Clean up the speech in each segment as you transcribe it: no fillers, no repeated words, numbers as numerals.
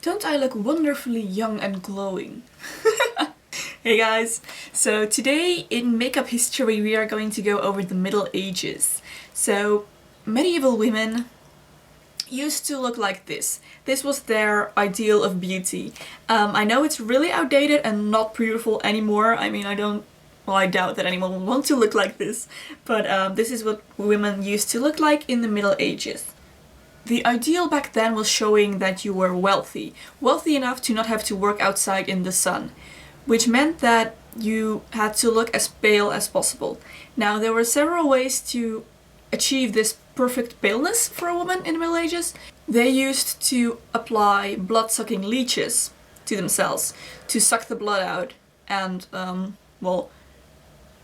Don't I look wonderfully young and glowing? Hey guys! So today in makeup history we are going to go over the Middle Ages. So medieval women used to look like this. This was their ideal of beauty. I know it's really outdated and not beautiful anymore. I mean, I doubt that anyone will want to look like this, but this is what women used to look like in the Middle Ages. The ideal back then was showing that you were wealthy enough to not have to work outside in the sun, which meant that you had to look as pale as possible. Now, there were several ways to achieve this perfect paleness for a woman in the Middle Ages. They used to apply blood-sucking leeches to themselves to suck the blood out and, well,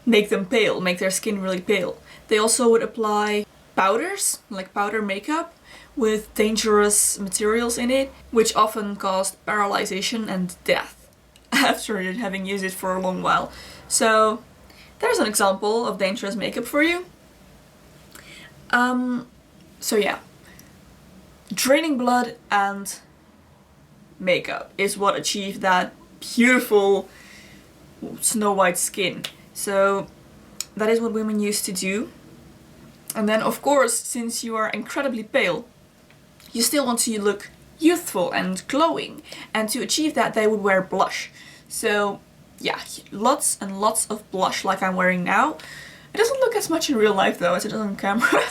make them pale, make their skin really pale. They also would apply powders, like powder makeup, with dangerous materials in it, which often caused paralyzation and death after having used it for a long while. So there's an example of dangerous makeup for you. So yeah, draining blood and makeup is what achieved that beautiful snow white skin. So that is what women used to do. And then of course, since you are incredibly pale, you still want to look youthful and glowing, and to achieve that they would wear blush. So yeah, lots and lots of blush like I'm wearing now. It doesn't look as much in real life though as it does on camera.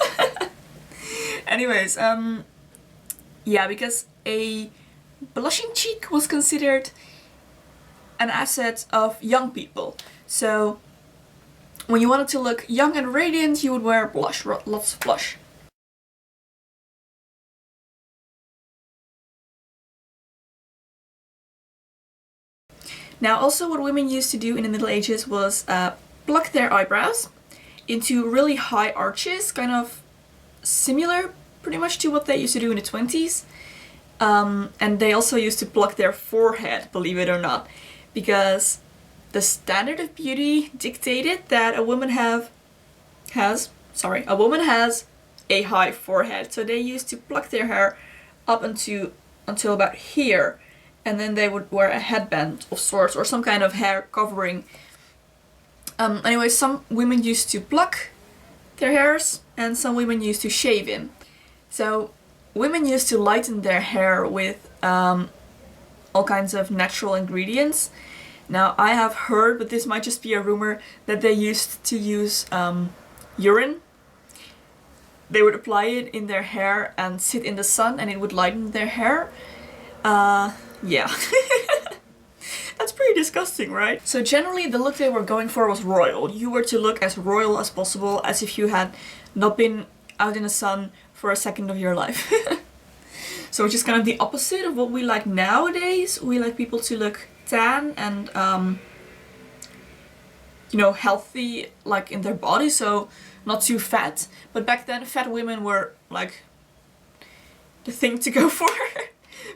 Anyways, yeah, because a blushing cheek was considered an asset of young people. So when you wanted to look young and radiant, you would wear blush, lots of blush. Now, also what women used to do in the Middle Ages was pluck their eyebrows into really high arches, kind of similar pretty much to what they used to do in the 20s. And they also used to pluck their forehead, believe it or not, because the standard of beauty dictated that a woman has a high forehead. So they used to pluck their hair up until about here, and then they would wear a headband of sorts or some kind of hair covering. Anyway, some women used to pluck their hairs and some women used to shave him. So women used to lighten their hair with all kinds of natural ingredients. Now, I have heard, but this might just be a rumor, that they used to use urine. They would apply it in their hair and sit in the sun and it would lighten their hair. Yeah. That's pretty disgusting, right? So generally the look they were going for was royal. You were to look as royal as possible, as if you had not been out in the sun for a second of your life. So which is kind of the opposite of what we like nowadays. We like people to look tan and, you know, healthy, like in their body, so not too fat. But back then, fat women were like the thing to go for.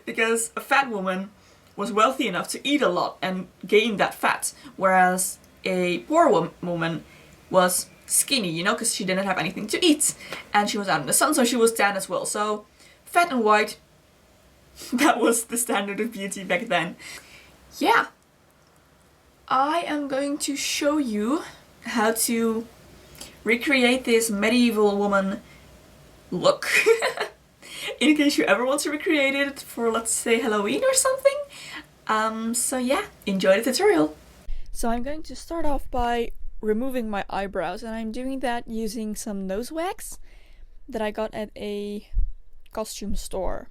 Because a fat woman was wealthy enough to eat a lot and gain that fat, whereas a poor woman was skinny, you know, because she didn't have anything to eat and she was out in the sun, so she was tan as well. So fat and white, that was the standard of beauty back then. Yeah, I am going to show you how to recreate this medieval woman look. In case you ever want to recreate it for, let's say, Halloween or something. So yeah, enjoy the tutorial. So I'm going to start off by removing my eyebrows, and I'm doing that using some nose wax that I got at a costume store.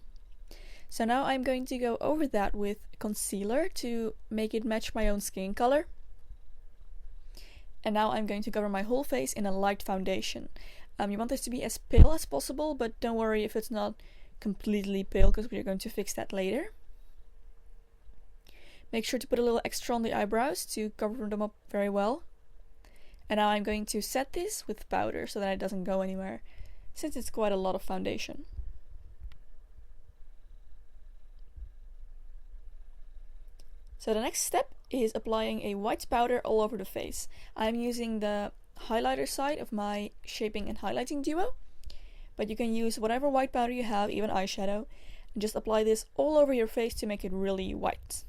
So now I'm going to go over that with concealer to make it match my own skin color. And now I'm going to cover my whole face in a light foundation. You want this to be as pale as possible, but don't worry if it's not completely pale, because we're going to fix that later. Make sure to put a little extra on the eyebrows to cover them up very well. And now I'm going to set this with powder so that it doesn't go anywhere, since it's quite a lot of foundation. So the next step is applying a white powder all over the face. I'm using the highlighter side of my shaping and highlighting duo, but you can use whatever white powder you have, even eyeshadow. And just apply this all over your face to make it really white.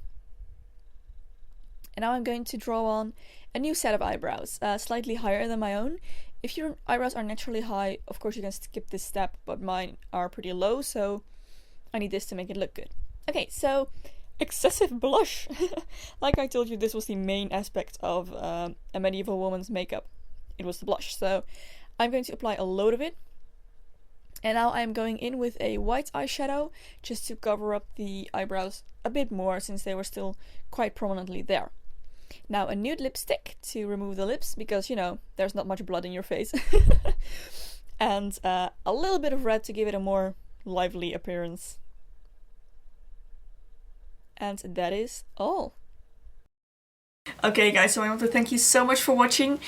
And now I'm going to draw on a new set of eyebrows, slightly higher than my own. If your eyebrows are naturally high, of course you can skip this step, but mine are pretty low, so I need this to make it look good. Okay, so excessive blush. Like I told you, this was the main aspect of a medieval woman's makeup. It was the blush. So I'm going to apply a load of it. And now I'm going in with a white eyeshadow just to cover up the eyebrows a bit more, since they were still quite prominently there. Now a nude lipstick to remove the lips, because, you know, there's not much blood in your face. And a little bit of red to give it a more lively appearance. And that is all. Okay guys, so I want to thank you so much for watching.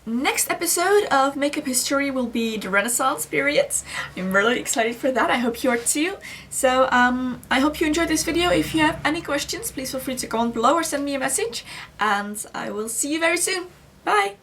Next episode of Makeup History will be the Renaissance period. I'm really excited for that. I hope you are too. So I hope you enjoyed this video. If you have any questions, please feel free to comment below or send me a message. And I will see you very soon. Bye!